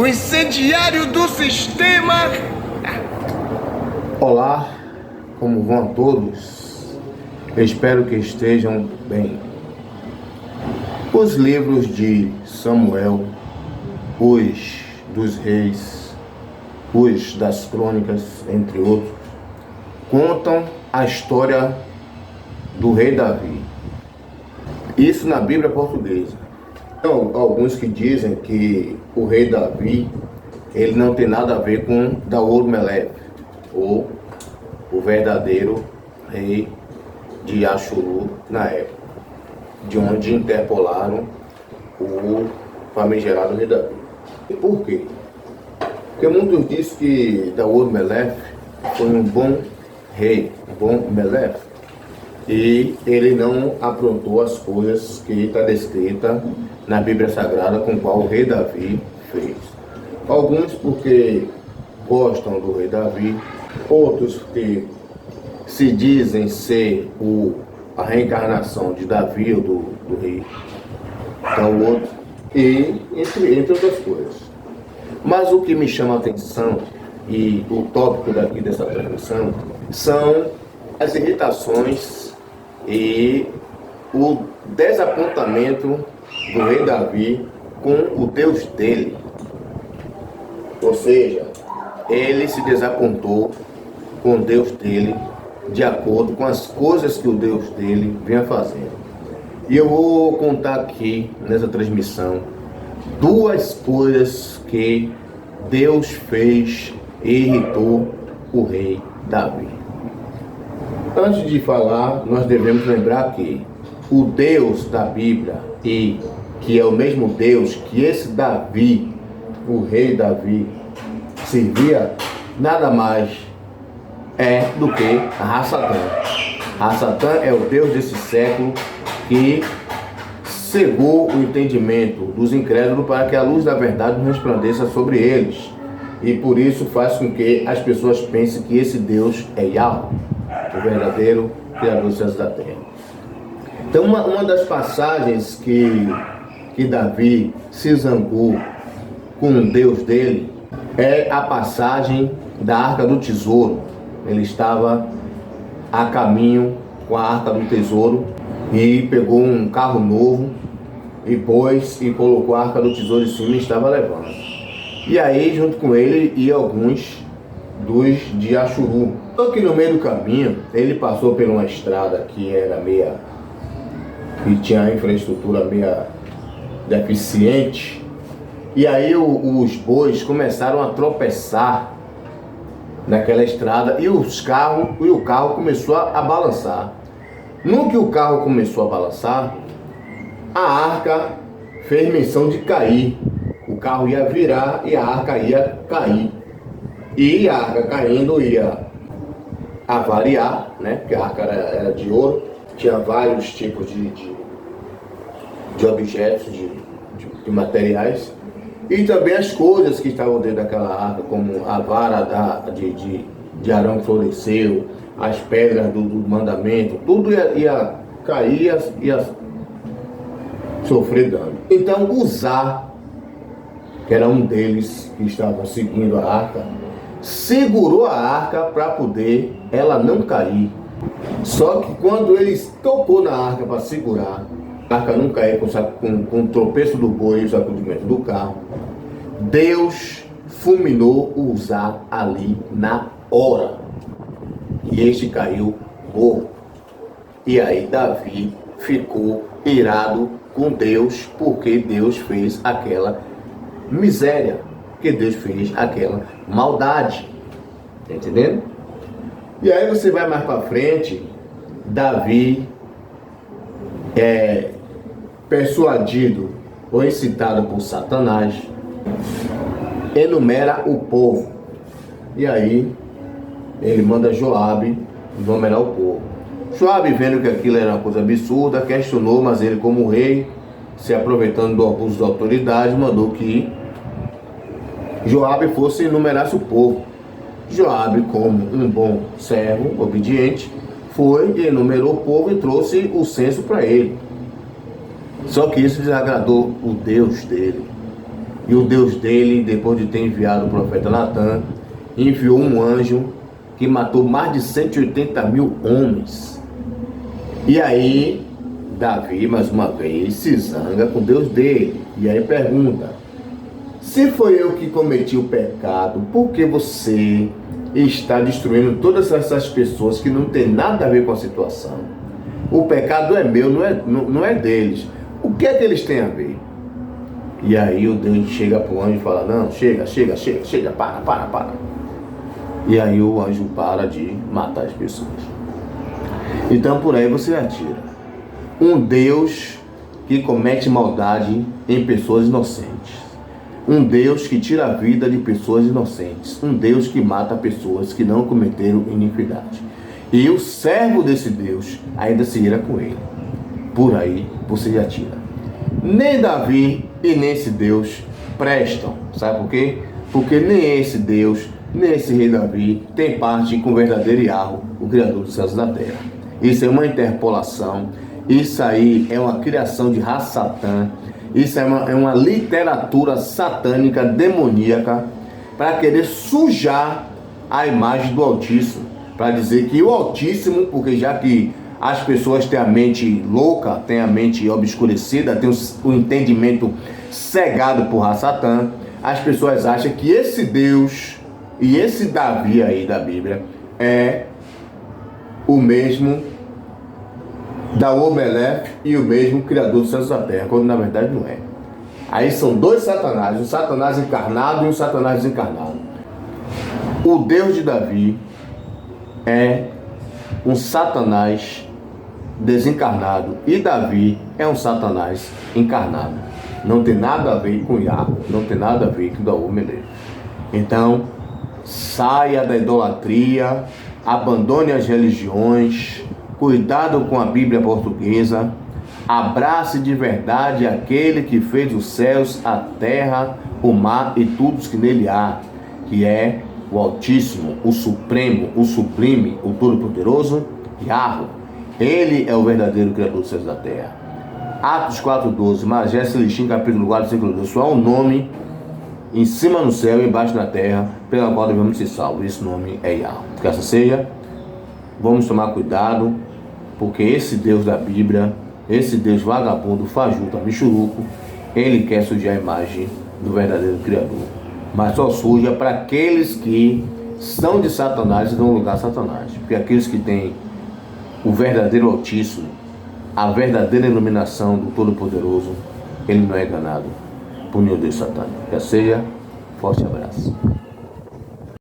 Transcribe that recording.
o incendiário do sistema. Olá, como vão todos? Espero que estejam bem. Os livros de Samuel, os dos reis, os das crônicas, entre outros, contam a história do rei Davi. Isso na Bíblia portuguesa. Então, alguns que dizem que o rei Davi, ele não tem nada a ver com Daor-Meleque, ou o verdadeiro rei de Ashuru na época, de onde interpolaram o famigerado rei Davi. E por quê? Porque muitos dizem que Daor-Meleque foi um bom rei, um bom Meleque, e ele não aprontou as coisas que está descrita na Bíblia Sagrada com qual o rei Davi fez. Alguns porque gostam do rei Davi, outros que se dizem ser a reencarnação de Davi ou do rei outro, e entre outras coisas. Mas o que me chama a atenção e o tópico daqui dessa transmissão são as irritações e o desapontamento do rei Davi com o Deus dele. Ou seja, ele se desapontou com o Deus dele de acordo com as coisas que o Deus dele vinha fazendo. E eu vou contar aqui nessa transmissão duas coisas que Deus fez e irritou o rei Davi. Antes de falar, nós devemos lembrar que o Deus da Bíblia, e que é o mesmo Deus que esse Davi, o rei Davi, servia, nada mais é do que Ra-Satã. Ra-Satã é o Deus desse século que cegou o entendimento dos incrédulos para que a luz da verdade não resplandeça sobre eles. E por isso faz com que as pessoas pensem que esse Deus é Yahweh, o verdadeiro Criador dos céus e da terra. Então uma das passagens que Davi se zangou com o Deus dele é a passagem da Arca do Tesouro. Ele estava a caminho com a Arca do Tesouro e pegou um carro novo e pôs e colocou a Arca do Tesouro em cima e estava levando. E aí, junto com ele, ia alguns dos de Ashuru. Só que no meio do caminho, ele passou por uma estrada que era que tinha a infraestrutura meia deficiente. E aí os bois começaram a tropeçar naquela estrada e o carro começou a balançar. No que o carro começou a balançar, a arca fez menção de cair. O carro ia virar e a arca ia cair. E a arca caindo ia avariar, né? Porque a arca era de ouro, tinha vários tipos de objetos, de materiais. E também as coisas que estavam dentro daquela arca, como a vara de Arão que floresceu, as pedras do mandamento, tudo ia cair, ia sofrer dano. Então Uzá, que era um deles que estavam seguindo a arca, segurou a arca para poder ela não cair. Só que quando ele tocou na arca para segurar, a arca não caiu com o tropeço do boi e o sacudimento do carro, Deus fulminou Uzá ali na hora. E este caiu morto. E aí Davi ficou irado com Deus, porque Deus fez aquela miséria, porque Deus fez aquela maldade. Tá entendendo? E aí você vai mais para frente, Davi persuadido ou incitado por Satanás, enumera o povo. E aí ele manda Joabe enumerar o povo. Joabe, vendo que aquilo era uma coisa absurda, questionou, mas ele, como rei, se aproveitando do abuso da autoridade, mandou que Joabe fosse enumerasse o povo. Joabe, como um bom servo obediente, foi e enumerou o povo e trouxe o censo para ele. Só que isso desagradou o Deus dele. E o Deus dele, depois de ter enviado o profeta Natan, enviou um anjo que matou mais de 180 mil homens. E aí, Davi, mais uma vez, se zanga com Deus dele. E aí pergunta: se foi eu que cometi o pecado, por que você está destruindo todas essas pessoas que não tem nada a ver com a situação? O pecado é meu, não é deles. O que é que eles têm a ver? E aí o Deus chega para o anjo e fala: não, chega, para. E aí o anjo para de matar as pessoas. Então por aí você atira. Um Deus que comete maldade em pessoas inocentes. Um Deus que tira a vida de pessoas inocentes. Um Deus que mata pessoas que não cometeram iniquidade. E o servo desse Deus ainda se ira com ele. Por aí você já tira. Nem Davi e nem esse Deus prestam. Sabe por quê? Porque nem esse Deus, nem esse rei Davi tem parte com o verdadeiro Yahweh, o Criador dos céus e da terra. Isso é uma interpolação. Isso aí é uma criação de Ra-Satã. Isso é uma literatura satânica, demoníaca, para querer sujar a imagem do Altíssimo. Para dizer que o Altíssimo, porque já que as pessoas têm a mente louca, têm a mente obscurecida, têm o entendimento cegado por Ra-Satã, as pessoas acham que esse Deus e esse Davi aí da Bíblia é o mesmo da Omelef e o mesmo Criador dos céus e da terra, quando na verdade não é. Aí são dois Satanás, um Satanás encarnado e um Satanás desencarnado. O Deus de Davi é um Satanás desencarnado e Davi é um Satanás encarnado. Não tem nada a ver com Yahweh, não tem nada a ver com o Omelef. Então, saia da idolatria, abandone as religiões, cuidado com a Bíblia portuguesa, abrace de verdade aquele que fez os céus, a terra, o mar e tudo que nele há, que é o Altíssimo, o Supremo, o Sublime, o Todo-Poderoso, Yahweh. Ele é o verdadeiro Criador dos céus e da terra. Atos 4:12, Magé Celestim, capítulo 4, versículo 2. Só há um nome em cima no céu e embaixo na terra, pela qual devemos ser salvos. Esse nome é Yahweh. Que essa seja, vamos tomar cuidado, porque esse Deus da Bíblia, esse Deus vagabundo, fajuto, michuruco, ele quer sujar a imagem do verdadeiro Criador. Mas só suja para aqueles que são de Satanás e dão lugar a Satanás. Porque aqueles que têm o verdadeiro Altíssimo, a verdadeira iluminação do Todo-Poderoso, ele não é enganado por nenhum Deus satânico. Que seja, forte abraço.